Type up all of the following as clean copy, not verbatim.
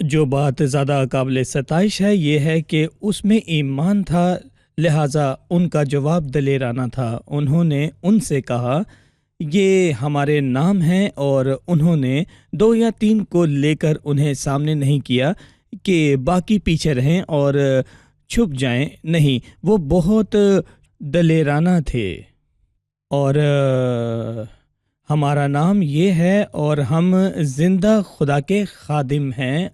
جو بات زیادہ قابل ستائش ہے یہ ہے کہ اس میں ایمان تھا، لہٰذا ان کا جواب دلیرانہ تھا۔ انہوں نے ان سے کہا یہ ہمارے نام ہیں، اور انہوں نے 2 یا 3 کو لے کر انہیں سامنے نہیں کیا کہ باقی پیچھے رہیں اور چھپ جائیں، نہیں، وہ بہت دلیرانہ تھے۔ اور ہمارا نام یہ ہے اور ہم زندہ خدا کے خادم ہیں۔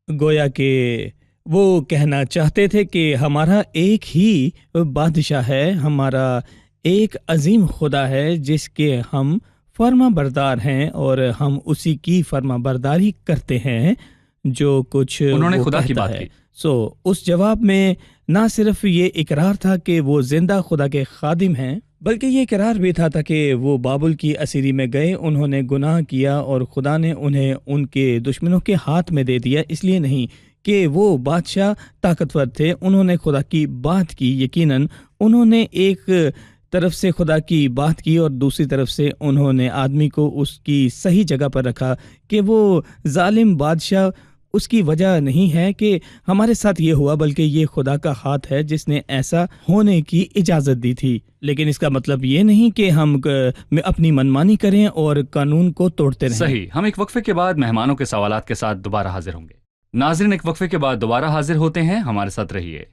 گویا کہ وہ کہنا چاہتے تھے کہ ہمارا ایک ہی بادشاہ ہے، ہمارا ایک عظیم خدا ہے جس کے ہم فرما بردار ہیں، اور ہم اسی کی فرما برداری کرتے ہیں جو کچھ انہوں نے وہ خدا کی کہتا بات ہے۔ کی۔ اس جواب میں نہ صرف یہ اقرار تھا کہ وہ زندہ خدا کے خادم ہیں، بلکہ یہ اقرار بھی تھا کہ وہ بابل کی اسیری میں گئے، انہوں نے گناہ کیا اور خدا نے انہیں ان کے دشمنوں کے ہاتھ میں دے دیا، اس لیے نہیں کہ وہ بادشاہ طاقتور تھے، انہوں نے خدا کی بات کی۔ یقیناً انہوں نے ایک طرف سے خدا کی بات کی اور دوسری طرف سے انہوں نے آدمی کو اس کی صحیح جگہ پر رکھا کہ وہ ظالم بادشاہ اس کی وجہ نہیں ہے کہ ہمارے ساتھ یہ ہوا، بلکہ یہ خدا کا ہاتھ ہے جس نے ایسا ہونے کی اجازت دی تھی۔ لیکن اس کا مطلب یہ نہیں کہ ہم اپنی منمانی کریں اور قانون کو توڑتے رہیں۔ صحیح۔ ہم ایک وقفے کے بعد مہمانوں کے سوالات کے ساتھ دوبارہ حاضر ہوں گے۔ ناظرین، ایک وقفے کے بعد دوبارہ حاضر ہوتے ہیں، ہمارے ساتھ رہیے۔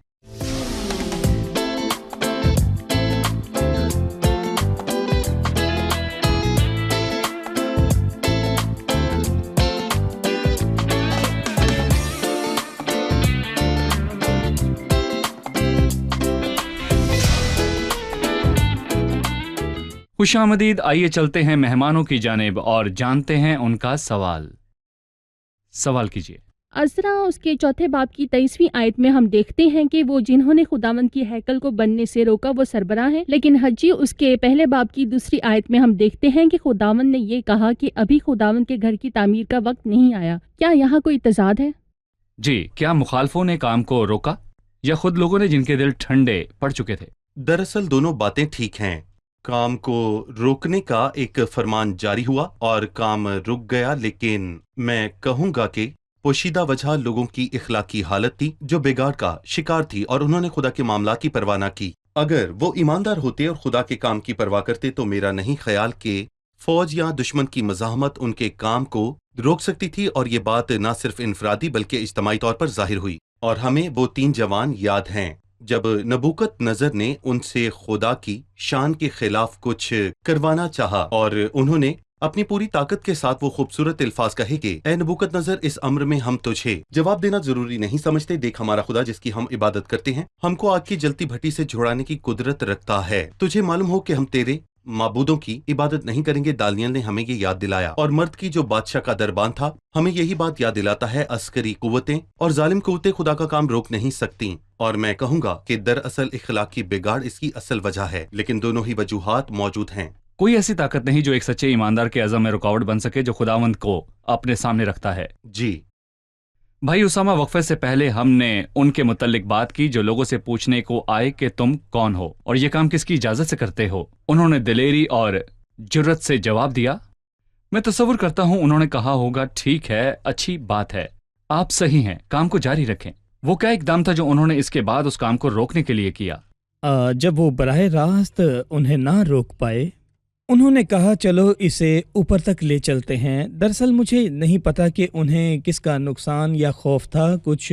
خوش آمدید، آئیے چلتے ہیں مہمانوں کی جانب اور جانتے ہیں ان کا سوال کیجیے۔ عزرا اس کے 4 باب کی 23ویں آیت میں ہم دیکھتے ہیں کہ وہ جنہوں نے خداوند کی ہیکل کو بننے سے روکا وہ سربراہ ہیں، لیکن حجی اس کے 1 باب کی 2 آیت میں ہم دیکھتے ہیں کہ خداوند نے یہ کہا کہ ابھی خداوند کے گھر کی تعمیر کا وقت نہیں آیا۔ کیا یہاں کوئی تضاد ہے؟ جی، کیا مخالفوں نے کام کو روکا یا خود لوگوں نے جن کے دل ٹھنڈے پڑ چکے تھے؟ دراصل دونوں باتیں ٹھیک ہیں۔ کام کو روکنے کا ایک فرمان جاری ہوا اور کام رک گیا، لیکن میں کہوں گا کہ پوشیدہ وجہ لوگوں کی اخلاقی حالت تھی جو بگاڑ کا شکار تھی، اور انہوں نے خدا کے معاملات کی پرواہ نہ کی۔ اگر وہ ایماندار ہوتے اور خدا کے کام کی پرواہ کرتے تو میرا نہیں خیال کہ فوج یا دشمن کی مزاحمت ان کے کام کو روک سکتی تھی، اور یہ بات نہ صرف انفرادی بلکہ اجتماعی طور پر ظاہر ہوئی۔ اور ہمیں وہ 3 جوان یاد ہیں جب نبوکت نظر نے ان سے خدا کی شان کے خلاف کچھ کروانا چاہا، اور انہوں نے اپنی پوری طاقت کے ساتھ وہ خوبصورت الفاظ کہے کہ اے نبوکت نظر، اس امر میں ہم تجھے جواب دینا ضروری نہیں سمجھتے۔ دیکھ، ہمارا خدا جس کی ہم عبادت کرتے ہیں ہم کو آگ کی جلتی بھٹی سے چھڑانے کی قدرت رکھتا ہے۔ تجھے معلوم ہو کہ ہم تیرے معبودوں کی عبادت نہیں کریں گے۔ دانیل نے ہمیں یہ یاد دلایا، اور مرد کی جو بادشاہ کا دربان تھا ہمیں یہی بات یاد دلاتا ہے۔ عسکری قوتیں اور ظالم قوتیں خدا کا کام روک نہیں سکتی، اور میں کہوں گا کہ دراصل اخلاقی بگاڑ اس کی اصل وجہ ہے، لیکن دونوں ہی وجوہات موجود ہیں۔ کوئی ایسی طاقت نہیں جو ایک سچے ایماندار کے عزم میں رکاوٹ بن سکے جو خداوند کو اپنے سامنے رکھتا ہے۔ جی بھائی اسامہ، وقفے سے پہلے ہم نے ان کے متعلق بات کی جو لوگوں سے پوچھنے کو آئے کہ تم کون ہو اور یہ کام کس کی اجازت سے کرتے ہو۔ انہوں نے دلیری اور جرت سے جواب دیا۔ میں تصور کرتا ہوں انہوں نے کہا ہوگا ٹھیک ہے، اچھی بات ہے، آپ صحیح ہیں، کام کو جاری رکھیں۔ وہ کیا اقدام تھا جو انہوں نے اس کے بعد اس کام کو روکنے کے لیے کیا؟ جب وہ براہ راست انہیں نہ روک پائے، انہوں نے کہا چلو اسے اوپر تک لے چلتے ہیں۔ دراصل مجھے نہیں پتا کہ انہیں کس کا نقصان یا خوف تھا۔ کچھ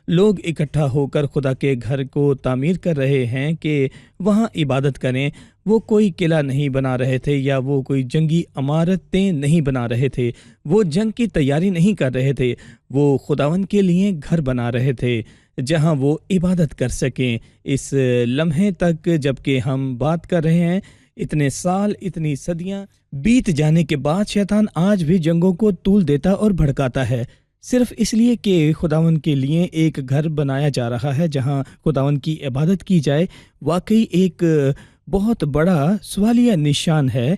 لوگ اکٹھا ہو کر خدا کے گھر کو تعمیر کر رہے ہیں کہ وہاں عبادت کریں۔ وہ کوئی قلعہ نہیں بنا رہے تھے یا وہ کوئی جنگی عمارتیں نہیں بنا رہے تھے، وہ جنگ کی تیاری نہیں کر رہے تھے، وہ خداوند کے لیے گھر بنا رہے تھے جہاں وہ عبادت کر سکیں۔ اس لمحے تک جب کہ ہم بات کر رہے ہیں، اتنے سال، اتنی صدیاں بیت جانے کے بعد شیطان آج بھی جنگوں کو طول دیتا اور بھڑکاتا ہے، صرف اس لیے کہ خداوند کے لیے ایک گھر بنایا جا رہا ہے جہاں خداوند کی عبادت کی جائے۔ واقعی ایک بہت بڑا سوالیہ نشان ہے۔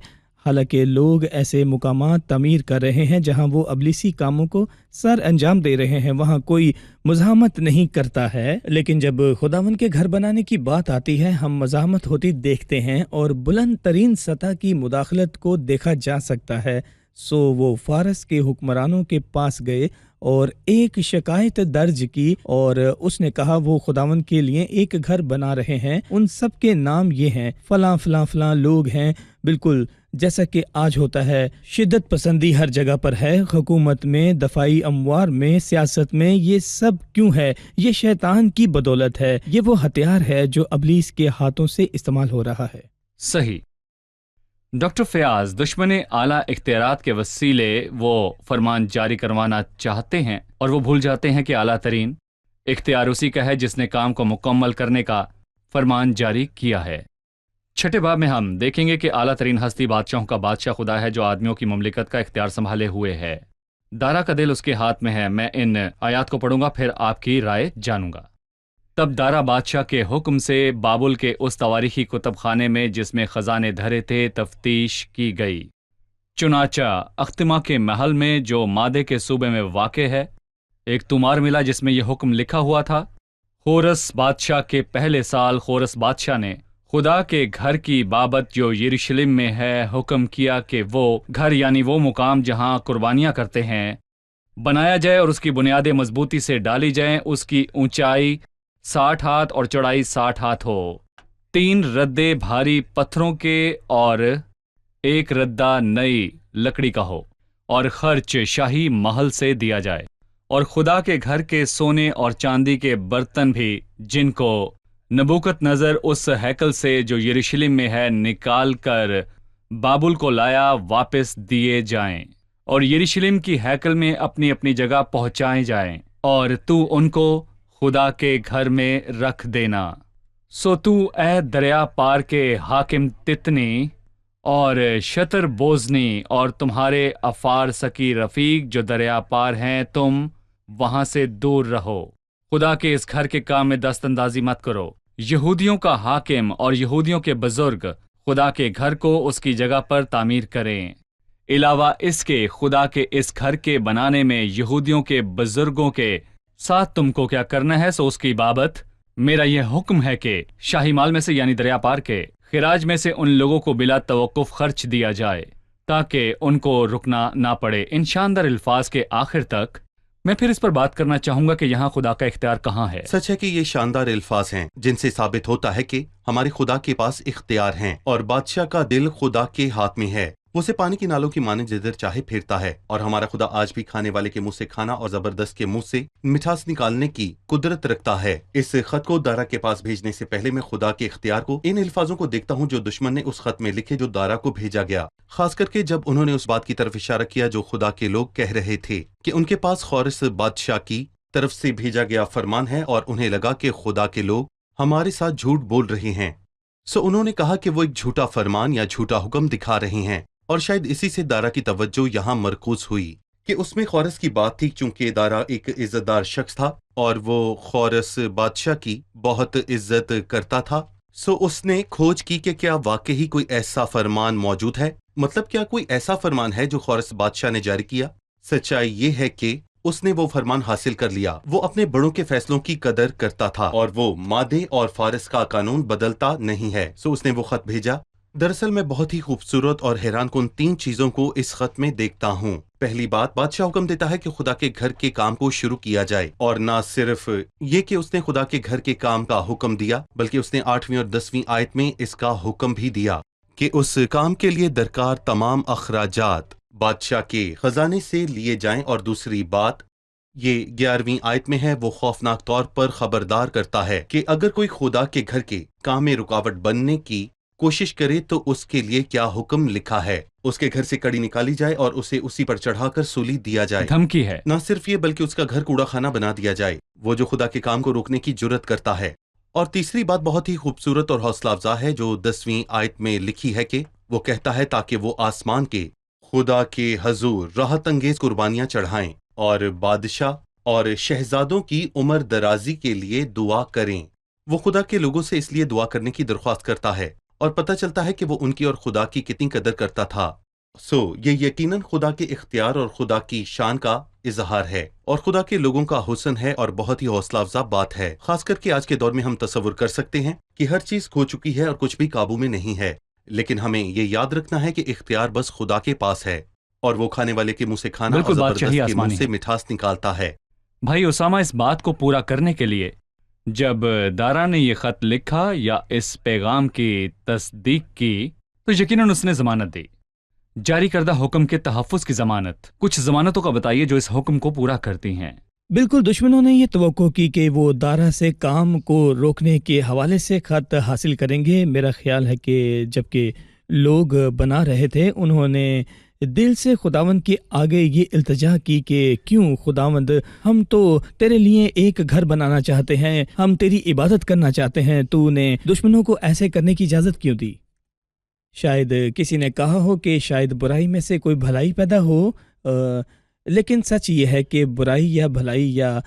حالانکہ لوگ ایسے مقامات تعمیر کر رہے ہیں جہاں وہ ابلیسی کاموں کو سر انجام دے رہے ہیں، وہاں کوئی مزاحمت نہیں کرتا ہے، لیکن جب خداوند کے گھر بنانے کی بات آتی ہے ہم مزاحمت ہوتی دیکھتے ہیں اور بلند ترین سطح کی مداخلت کو دیکھا جا سکتا ہے۔ سو وہ فارس کے حکمرانوں کے پاس گئے اور ایک شکایت درج کی، اور اس نے کہا وہ خداوند کے لیے ایک گھر بنا رہے ہیں، ان سب کے نام یہ ہیں، فلاں فلاں فلاں لوگ ہیں، بالکل جیسا کہ آج ہوتا ہے۔ شدت پسندی ہر جگہ پر ہے، حکومت میں، دفاعی امور میں، سیاست میں۔ یہ سب کیوں ہے؟ یہ شیطان کی بدولت ہے، یہ وہ ہتھیار ہے جو ابلیس کے ہاتھوں سے استعمال ہو رہا ہے۔ صحیح۔ ڈاکٹر فیاض، دشمن اعلیٰ اختیارات کے وسیلے وہ فرمان جاری کروانا چاہتے ہیں اور وہ بھول جاتے ہیں کہ اعلیٰ ترین اختیار اسی کا ہے جس نے کام کو مکمل کرنے کا فرمان جاری کیا ہے۔ چھٹے باب میں ہم دیکھیں گے کہ اعلیٰ ترین ہستی بادشاہوں کا بادشاہ خدا ہے جو آدمیوں کی مملکت کا اختیار سنبھالے ہوئے ہے۔ دارا کا دل اس کے ہاتھ میں ہے۔ میں ان آیات کو پڑھوں گا، پھر آپ کی رائے جانوں گا۔ تب دارا بادشاہ کے حکم سے بابل کے اس تواریخی کتب خانے میں جس میں خزانے دھرے تھے تفتیش کی گئی۔ چنانچہ اختما کے محل میں جو مادے کے صوبے میں واقع ہے ایک طومار ملا جس میں یہ حکم لکھا ہوا تھا: خورس بادشاہ کے پہلے سال خورس بادشاہ نے خدا کے گھر کی بابت جو یروشلم میں ہے حکم کیا کہ وہ گھر یعنی وہ مقام جہاں قربانیاں کرتے ہیں بنایا جائے اور اس کی بنیادیں مضبوطی سے ڈالی جائیں۔ اس کی اونچائی 60 ہاتھ اور چوڑائی 60 ہاتھ ہو، 3 ردے بھاری پتھروں کے اور 1 ردہ نئی لکڑی کا ہو، اور خرچ شاہی محل سے دیا جائے، اور خدا کے گھر کے سونے اور چاندی کے برتن بھی جن کو نبوکت نظر اس ہیکل سے جو یروشلم میں ہے نکال کر بابل کو لایا واپس دیے جائیں، اور یروشلم کی ہیکل میں اپنی اپنی جگہ پہنچائے جائیں، اور تو ان کو خدا کے گھر میں رکھ دینا۔ سو تو اے دریا پار کے حاکم تتنی اور شتر بوزنی اور تمہارے افار سکی رفیق جو دریا پار ہیں، تم وہاں سے دور رہو۔ خدا کے اس گھر کے کام میں دست اندازی مت کرو۔ یہودیوں کا حاکم اور یہودیوں کے بزرگ خدا کے گھر کو اس کی جگہ پر تعمیر کریں۔ علاوہ اس کے خدا کے اس گھر کے بنانے میں یہودیوں کے بزرگوں کے ساتھ تم کو کیا کرنا ہے، سو اس کی بابت میرا یہ حکم ہے کہ شاہی مال میں سے یعنی دریا پار کے خراج میں سے ان لوگوں کو بلا توقف خرچ دیا جائے تاکہ ان کو رکنا نہ پڑے۔ ان شاندار الفاظ کے آخر تک میں پھر اس پر بات کرنا چاہوں گا کہ یہاں خدا کا اختیار کہاں ہے۔ سچ ہے کہ یہ شاندار الفاظ ہیں جن سے ثابت ہوتا ہے کہ ہمارے خدا کے پاس اختیار ہیں، اور بادشاہ کا دل خدا کے ہاتھ میں ہے۔ وہ اسے پانی کی نالوں کی مانند جدھر چاہے پھرتا ہے، اور ہمارا خدا آج بھی کھانے والے کے منہ سے کھانا اور زبردست کے منہ سے مٹھاس نکالنے کی قدرت رکھتا ہے۔ اس خط کو دارا کے پاس بھیجنے سے پہلے میں خدا کے اختیار کو ان الفاظوں کو دیکھتا ہوں جو دشمن نے اس خط میں لکھے جو دارا کو بھیجا گیا، خاص کر کے جب انہوں نے اس بات کی طرف اشارہ کیا جو خدا کے لوگ کہہ رہے تھے کہ ان کے پاس خورس بادشاہ کی طرف سے بھیجا گیا فرمان ہے، اور انہیں لگا کہ خدا کے لوگ ہمارے ساتھ جھوٹ بول رہے ہیں۔ سو انہوں نے کہا کہ وہ ایک جھوٹا فرمان یا جھوٹا حکم دکھا رہے ہیں، اور شاید اسی سے دارا کی توجہ یہاں مرکوز ہوئی کہ اس میں خورس کی بات تھی، چونکہ دارا ایک عزت دار شخص تھا اور وہ خورس بادشاہ کی بہت عزت کرتا تھا۔ سو اس نے کھوج کی کہ کیا واقعی کوئی ایسا فرمان موجود ہے، مطلب کیا کوئی ایسا فرمان ہے جو خورس بادشاہ نے جاری کیا۔ سچائی یہ ہے کہ اس نے وہ فرمان حاصل کر لیا۔ وہ اپنے بڑوں کے فیصلوں کی قدر کرتا تھا اور وہ مادے اور فارس کا قانون بدلتا نہیں ہے۔ سو اس نے وہ خط بھیجا۔ دراصل میں بہت ہی خوبصورت اور حیران کن 3 چیزوں کو اس خط میں دیکھتا ہوں۔ پہلی بات، بادشاہ حکم دیتا ہے کہ خدا کے گھر کے کام کو شروع کیا جائے، اور نہ صرف یہ کہ اس نے خدا کے گھر کے کام کا حکم دیا، بلکہ اس نے 8ویں اور 10ویں آیت میں اس کا حکم بھی دیا کہ اس کام کے لیے درکار تمام اخراجات بادشاہ کے خزانے سے لیے جائیں۔ اور دوسری بات یہ 11ویں آیت میں ہے، وہ خوفناک طور پر خبردار کرتا ہے کہ اگر کوئی خدا کے گھر کے کام میں رکاوٹ بننے کی کوشش کرے تو اس کے لیے کیا حکم لکھا ہے۔ اس کے گھر سے کڑی نکالی جائے اور اسے اسی پر چڑھا کر سولی دیا جائے۔ دھمکی ہے۔ نہ صرف یہ بلکہ اس کا گھر کوڑا خانہ بنا دیا جائے، وہ جو خدا کے کام کو روکنے کی جرت کرتا ہے۔ اور تیسری بات بہت ہی خوبصورت اور حوصلہ افزا ہے جو 10ویں آیت میں لکھی ہے کہ وہ کہتا ہے تاکہ وہ آسمان کے خدا کے حضور راحت انگیز قربانیاں چڑھائیں اور بادشاہ اور شہزادوں کی عمر درازی کے لیے دعا کریں۔ وہ خدا کے لوگوں سے اس لیے دعا کرنے کی درخواست کرتا ہے، اور پتہ چلتا ہے کہ وہ ان کی اور خدا کی کتنی قدر کرتا تھا۔ یہ یقیناً خدا کے اختیار اور خدا کی شان کا اظہار ہے، اور خدا کے لوگوں کا حسن ہے، اور بہت ہی حوصلہ افزا بات ہے۔ خاص کر کے آج کے دور میں ہم تصور کر سکتے ہیں کہ ہر چیز کھو چکی ہے اور کچھ بھی قابو میں نہیں ہے، لیکن ہمیں یہ یاد رکھنا ہے کہ اختیار بس خدا کے پاس ہے۔ اور وہ کھانے والے کے منہ سے کھانا اور بالکل زبردست بادشاہی کے منہ آسمانی سے ہے۔ مٹھاس نکالتا ہے۔ بھائی اسامہ، اس بات کو پورا کرنے کے لیے جب دارا نے یہ خط لکھا یا اس پیغام کی تصدیق کی تو یقیناً اس نے ضمانت دی، جاری کردہ حکم کے تحفظ کی ضمانت۔ کچھ ضمانتوں کا بتائیے جو اس حکم کو پورا کرتی ہیں۔ بالکل، دشمنوں نے یہ توقع کی کہ وہ دارا سے کام کو روکنے کے حوالے سے خط حاصل کریں گے۔ میرا خیال ہے کہ جبکہ لوگ بنا رہے تھے، انہوں نے دل سے خداوند کے آگے یہ التجا کی کہ کیوں خداوند، ہم تو تیرے لیے ایک گھر بنانا چاہتے ہیں، ہم تیری عبادت کرنا چاہتے ہیں، تو نے دشمنوں کو ایسے کرنے کی اجازت کیوں دی؟ شاید کسی نے کہا ہو کہ شاید برائی میں سے کوئی بھلائی پیدا ہو، لیکن سچ یہ ہے کہ برائی یا بھلائی یا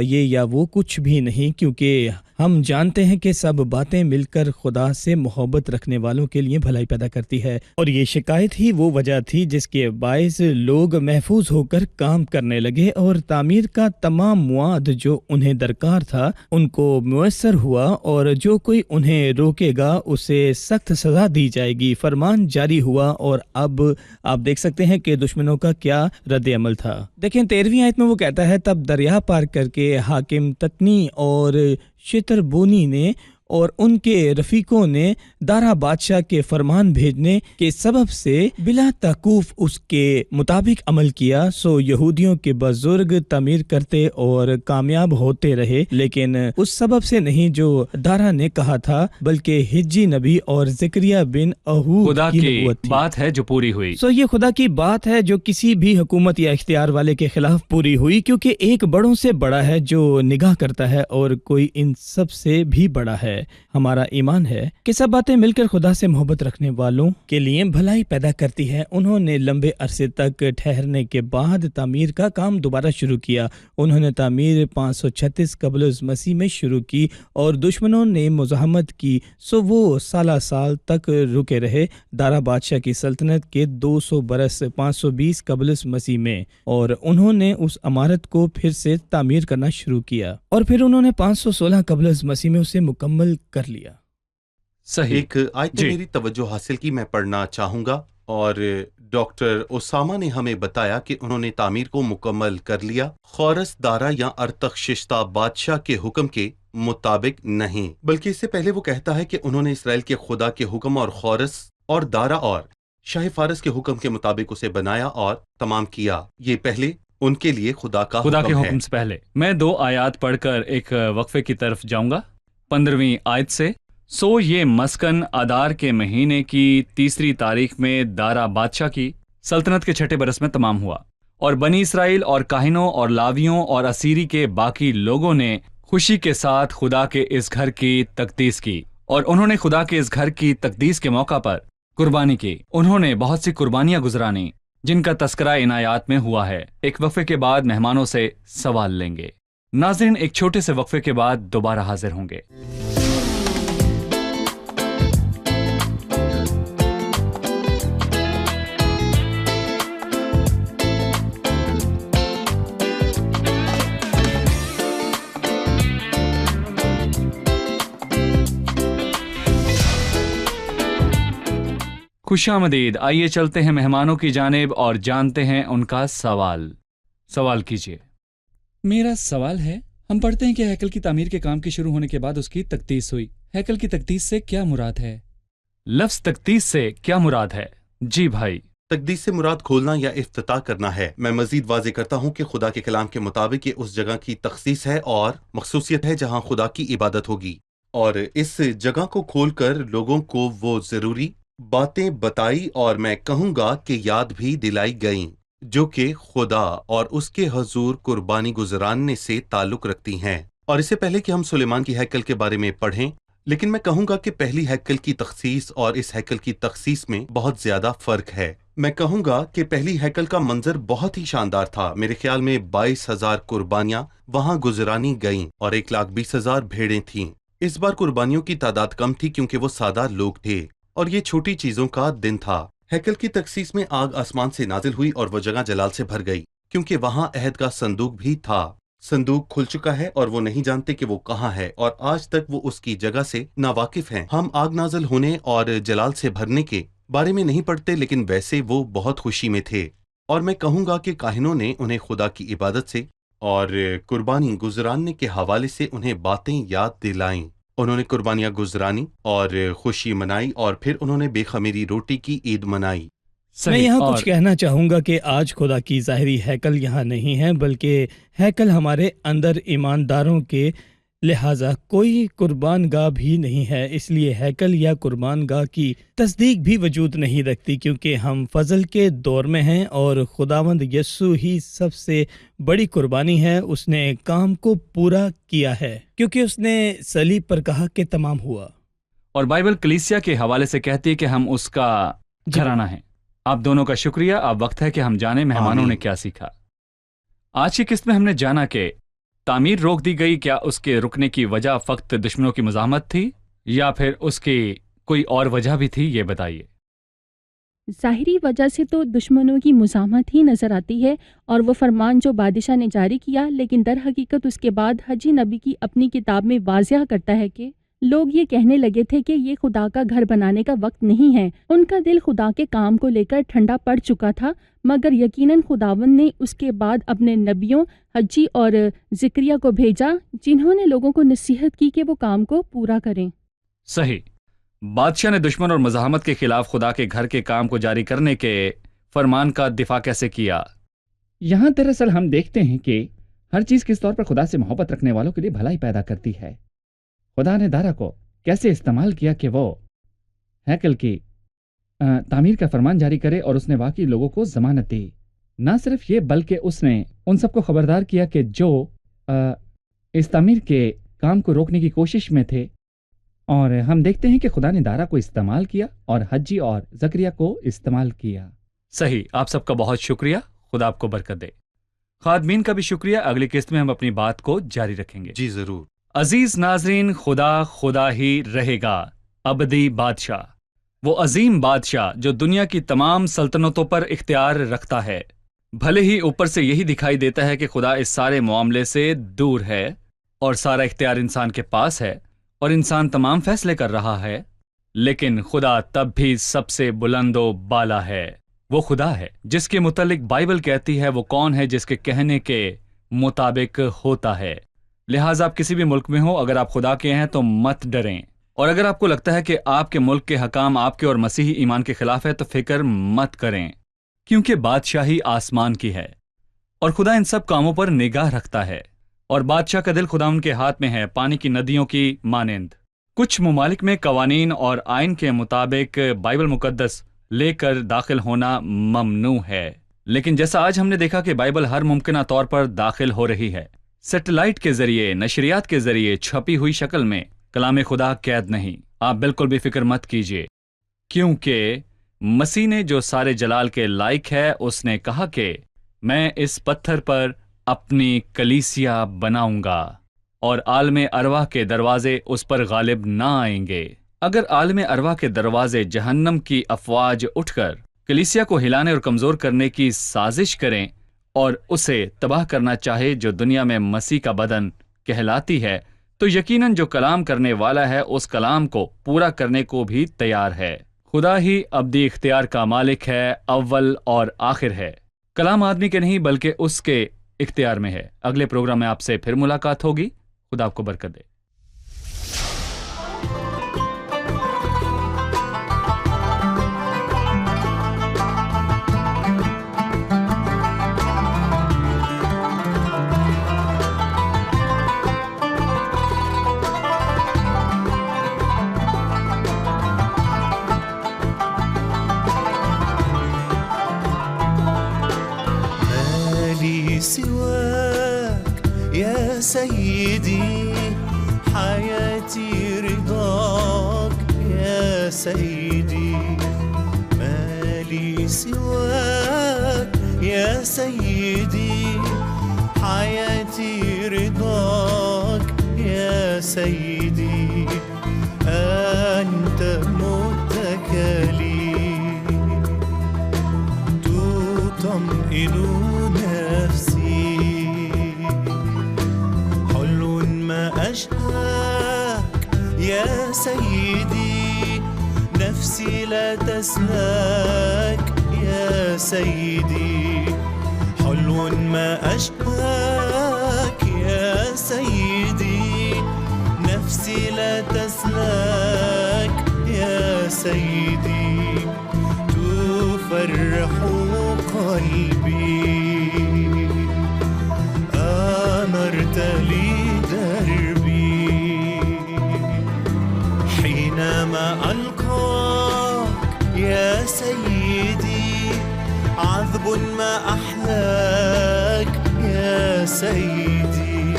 یہ یا وہ کچھ بھی نہیں، کیونکہ ہم جانتے ہیں کہ سب باتیں مل کر خدا سے محبت رکھنے والوں کے لیے بھلائی پیدا کرتی ہے، اور یہ شکایت ہی وہ وجہ تھی جس کے باعث لوگ محفوظ ہو کر کام کرنے لگے اور تعمیر کا تمام مواد جو انہیں درکار تھا ان کو میسر ہوا، اور جو کوئی انہیں روکے گا اسے سخت سزا دی جائے گی۔ فرمان جاری ہوا، اور اب آپ دیکھ سکتے ہیں کہ دشمنوں کا کیا رد عمل تھا۔ دیکھیں 13ویں آیت میں وہ کہتا ہے، تب دریا پار کر کے حاکم تتنی اور شتربونی نے اور ان کے رفیقوں نے دارا بادشاہ کے فرمان بھیجنے کے سبب سے بلا توقف اس کے مطابق عمل کیا، سو یہودیوں کے بزرگ تعمیر کرتے اور کامیاب ہوتے رہے، لیکن اس سبب سے نہیں جو دارا نے کہا تھا، بلکہ حجی نبی اور زکریا بن اہو خدا کی کی نبوت تھی۔ بات ہے جو پوری ہوئی۔ سو یہ خدا کی بات ہے جو کسی بھی حکومت یا اختیار والے کے خلاف پوری ہوئی، کیونکہ ایک بڑوں سے بڑا ہے جو نگاہ کرتا ہے، اور کوئی ان سب سے بھی بڑا ہے۔ ہمارا ایمان ہے کہ سب باتیں مل کر خدا سے محبت رکھنے والوں کے لیے بھلائی پیدا کرتی ہے۔ انہوں نے لمبے عرصے تک ٹھہرنے کے بعد تعمیر کا کام دوبارہ شروع کیا۔ انہوں نے تعمیر 536 قبل مسیح میں شروع کی، اور دشمنوں نے مزاحمت کی، سو وہ سالہ سال تک رکے رہے دارا بادشاہ کی سلطنت کے 200 برس 520 قبل مسیح میں، اور انہوں نے اس عمارت کو پھر سے تعمیر کرنا شروع کیا، اور پھر انہوں نے 516 قبل مسیح میں اسے مکمل کر لیا۔ صحیح۔ ایک آیت نے میری توجہ حاصل کی، میں پڑھنا چاہوں گا، اور ڈاکٹر اسامہ نے ہمیں بتایا کہ انہوں نے تعمیر کو مکمل کر لیا، خورس دارا یا ارتخشستہ بادشاہ کے حکم کے مطابق نہیں، بلکہ اس سے پہلے وہ کہتا ہے کہ انہوں نے اسرائیل کے خدا کے حکم اور خورس اور دارا اور شاہ فارس کے حکم کے مطابق اسے بنایا اور تمام کیا۔ یہ پہلے ان کے لیے خدا کے حکم سے پہلے۔ میں 2 آیات پڑھ کر ایک وقفے کی طرف جاؤں گا۔ 15ویں آیت سے، سو یہ مسکن ادار کے مہینے کی 3 تاریخ میں دارا بادشاہ کی سلطنت کے 6 برس میں تمام ہوا، اور بنی اسرائیل اور کاہنوں اور لاویوں اور اسیری کے باقی لوگوں نے خوشی کے ساتھ خدا کے اس گھر کی تقدیس کی، اور انہوں نے خدا کے اس گھر کی تقدیس کے موقع پر قربانی کی۔ انہوں نے بہت سی قربانیاں گزرانی جن کا تذکرہ ان آیات میں ہوا ہے۔ ایک وقفے کے بعد مہمانوں سے سوال لیں گے۔ ناظرین، ایک چھوٹے سے وقفے کے بعد دوبارہ حاضر ہوں گے۔ خوش آمدید۔ آئیے چلتے ہیں مہمانوں کی جانب اور جانتے ہیں ان کا سوال کیجیے۔ میرا سوال ہے، ہم پڑھتے ہیں کہ ہیکل کی تعمیر کے کام کے شروع ہونے کے بعد اس کی تقدیس ہوئی۔ ہیکل کی تقدیس سے کیا مراد ہے؟ لفظ تقدیس سے کیا مراد ہے؟ جی بھائی۔ تقدیس سے مراد کھولنا یا افتتاح کرنا ہے۔ میں مزید واضح کرتا ہوں کہ خدا کے کلام کے مطابق یہ اس جگہ کی تخصیص ہے اور مخصوصیت ہے جہاں خدا کی عبادت ہوگی، اور اس جگہ کو کھول کر لوگوں کو وہ ضروری باتیں بتائی اور میں کہوں گا کہ یاد بھی دلائی گئیں جو کہ خدا اور اس کے حضور قربانی گزراننے سے تعلق رکھتی ہیں۔ اور اس سے پہلے کہ ہم سلیمان کی ہیکل کے بارے میں پڑھیں، لیکن میں کہوں گا کہ پہلی ہیکل کی تخصیص اور اس ہیکل کی تخصیص میں بہت زیادہ فرق ہے۔ میں کہوں گا کہ پہلی ہیکل کا منظر بہت ہی شاندار تھا۔ میرے خیال میں 22,000 قربانیاں وہاں گزرانی گئیں اور 1,20,000 بھیڑیں تھیں۔ اس بار قربانیوں کی تعداد کم تھی کیونکہ وہ سادہ لوگ تھے اور یہ چھوٹی چیزوں کا دن تھا۔ ہیکل کی تخصیص میں آگ آسمان سے نازل ہوئی اور وہ جگہ جلال سے بھر گئی، کیونکہ وہاں عہد کا صندوق بھی تھا۔ صندوق کھل چکا ہے اور وہ نہیں جانتے کہ وہ کہاں ہے، اور آج تک وہ اس کی جگہ سے ناواقف ہیں۔ ہم آگ نازل ہونے اور جلال سے بھرنے کے بارے میں نہیں پڑھتے، لیکن ویسے وہ بہت خوشی میں تھے۔ اور میں کہوں گا کہ کاہنوں نے انہیں خدا کی عبادت سے اور قربانی گزراننے کے حوالے سے انہیں باتیں یاد دلائیں۔ انہوں نے قربانیاں گزرانی اور خوشی منائی اور پھر انہوں نے بے خمیری روٹی کی عید منائی۔ میں یہاں کچھ کہنا چاہوں گا کہ آج خدا کی ظاہری ہیکل یہاں نہیں ہے، بلکہ ہیکل ہمارے اندر ایمانداروں کے، لہٰذا کوئی قربان گاہ بھی نہیں ہے، اس لیے ہیکل یا قربان گاہ کی تصدیق بھی وجود نہیں رکھتی، کیونکہ ہم فضل کے دور میں ہیں اور خداوند یسوع ہی سب سے بڑی قربانی ہے۔ اس نے کام کو پورا کیا ہے کیونکہ اس نے صلیب پر کہا کہ تمام ہوا، اور بائبل کلیسیا کے حوالے سے کہتی ہے کہ ہم اس کا گھرانہ ہیں۔ آپ دونوں کا شکریہ۔ اب وقت ہے کہ ہم جانیں مہمانوں نے کیا سیکھا۔ آج کی قسط میں ہم نے جانا کہ تعمیر روک دی گئی، کیا اس کے رکنے کی وجہ فقط دشمنوں کی مزاحمت تھی یا پھر اس کی کوئی اور وجہ بھی تھی؟ یہ بتائیے۔ ظاہری وجہ سے تو دشمنوں کی مزاحمت ہی نظر آتی ہے اور وہ فرمان جو بادشاہ نے جاری کیا، لیکن در حقیقت اس کے بعد حجی نبی کی اپنی کتاب میں واضح کرتا ہے کہ لوگ یہ کہنے لگے تھے کہ یہ خدا کا گھر بنانے کا وقت نہیں ہے۔ ان کا دل خدا کے کام کو لے کر ٹھنڈا پڑ چکا تھا، مگر یقیناً خداوند نے اس کے بعد اپنے نبیوں حجی اور زکریا کو بھیجا، جنہوں نے لوگوں کو نصیحت کی کہ وہ کام کو پورا کریں۔ صحیح۔ بادشاہ نے دشمن اور مزاحمت کے خلاف خدا کے گھر کے کام کو جاری کرنے کے فرمان کا دفاع کیسے کیا؟ یہاں دراصل ہم دیکھتے ہیں کہ ہر چیز کس طور پر خدا سے محبت رکھنے والوں کے لیے بھلائی پیدا کرتی ہے۔ خدا نے دارا کو کیسے استعمال کیا کہ وہ ہیکل کی تعمیر کا فرمان جاری کرے، اور اس نے واقعی لوگوں کو ضمانت دی۔ نہ صرف یہ بلکہ اس نے ان سب کو خبردار کیا کہ جو اس تعمیر کے کام کو روکنے کی کوشش میں تھے، اور ہم دیکھتے ہیں کہ خدا نے دارا کو استعمال کیا اور حجی اور زکریا کو استعمال کیا۔ صحیح۔ آپ سب کا بہت شکریہ، خدا آپ کو برکت دے۔ خادمین کا بھی شکریہ۔ اگلی قسط میں ہم اپنی بات کو جاری رکھیں گے۔ جی ضرور۔ عزیز ناظرین، خدا ہی رہے گا، ابدی بادشاہ، وہ عظیم بادشاہ جو دنیا کی تمام سلطنتوں پر اختیار رکھتا ہے۔ بھلے ہی اوپر سے یہی دکھائی دیتا ہے کہ خدا اس سارے معاملے سے دور ہے اور سارا اختیار انسان کے پاس ہے اور انسان تمام فیصلے کر رہا ہے، لیکن خدا تب بھی سب سے بلند و بالا ہے۔ وہ خدا ہے جس کے متعلق بائبل کہتی ہے وہ کون ہے جس کے کہنے کے مطابق ہوتا ہے۔ لہٰذا آپ کسی بھی ملک میں ہو، اگر آپ خدا کے ہیں تو مت ڈریں، اور اگر آپ کو لگتا ہے کہ آپ کے ملک کے حکام آپ کے اور مسیحی ایمان کے خلاف ہے تو فکر مت کریں، کیونکہ بادشاہی آسمان کی ہے اور خدا ان سب کاموں پر نگاہ رکھتا ہے، اور بادشاہ کا دل خدا ان کے ہاتھ میں ہے، پانی کی ندیوں کی مانند۔ کچھ ممالک میں قوانین اور آئین کے مطابق بائبل مقدس لے کر داخل ہونا ممنوع ہے، لیکن جیسا آج ہم نے دیکھا کہ بائبل ہر ممکنہ طور پر داخل ہو رہی ہے، سیٹلائٹ کے ذریعے، نشریات کے ذریعے، چھپی ہوئی شکل میں۔ کلام خدا قید نہیں۔ آپ بالکل بھی فکر مت کیجیے، کیونکہ مسیح نے جو سارے جلال کے لائق ہے، اس نے کہا کہ میں اس پتھر پر اپنی کلیسیا بناؤں گا اور عالم ارواح کے دروازے اس پر غالب نہ آئیں گے۔ اگر عالم ارواح کے دروازے جہنم کی افواج اٹھ کر کلیسیا کو ہلانے اور کمزور کرنے کی سازش کریں اور اسے تباہ کرنا چاہے جو دنیا میں مسیح کا بدن کہلاتی ہے، تو یقیناً جو کلام کرنے والا ہے اس کلام کو پورا کرنے کو بھی تیار ہے۔ خدا ہی ابدی اختیار کا مالک ہے، اول اور آخر ہے۔ کلام آدمی کے نہیں بلکہ اس کے اختیار میں ہے۔ اگلے پروگرام میں آپ سے پھر ملاقات ہوگی۔ خدا آپ کو برکت دے۔ سواك يا سيدي، حياتي رضاك يا سيدي، ما لي سواك يا سيدي، حياتي رضاك يا سيدي، أنت متكلي تطمئن يا سيدي، نفسي لا تسلك يا سيدي حلو ما أشهاك يا سيدي نفسي لا تسلك يا سيدي تفرح قلبي أنرت لي دربي حينما ألقاك يا سيدي عذب ما أحلاك يا سيدي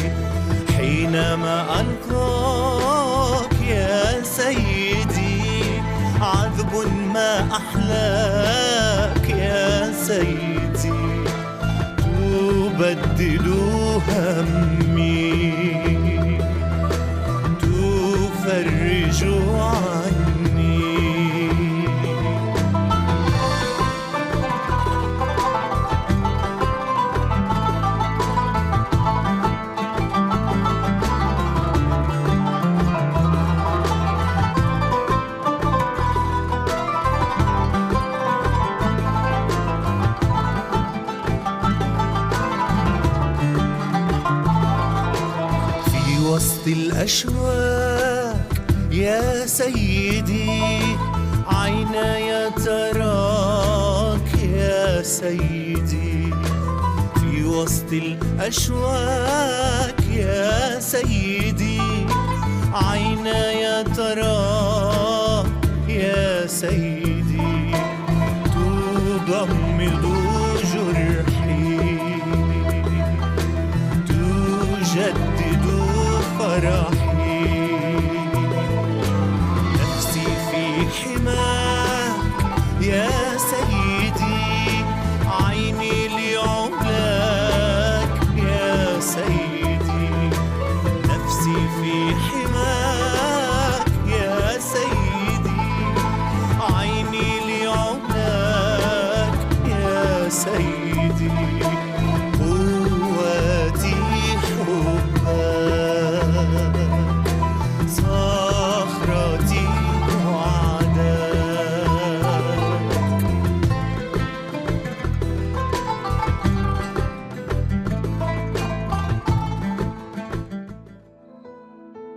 حينما ألقاك يا سيدي عذب ما أحلاك يا سيدي تبدد همي تفرج عني وسط الأشواك يا سيدي عيناي تراك يا سيدي في وسط الأشواك يا سيدي عيناي تراك يا سيدي تضمد جرحي تجدد فرحي نفسي في حماك يا سيدي عيني لعلاك يا سيدي نفسي في حماك يا سيدي عيني لعلاك يا سيدي قوتي حبك صخرتي وعدك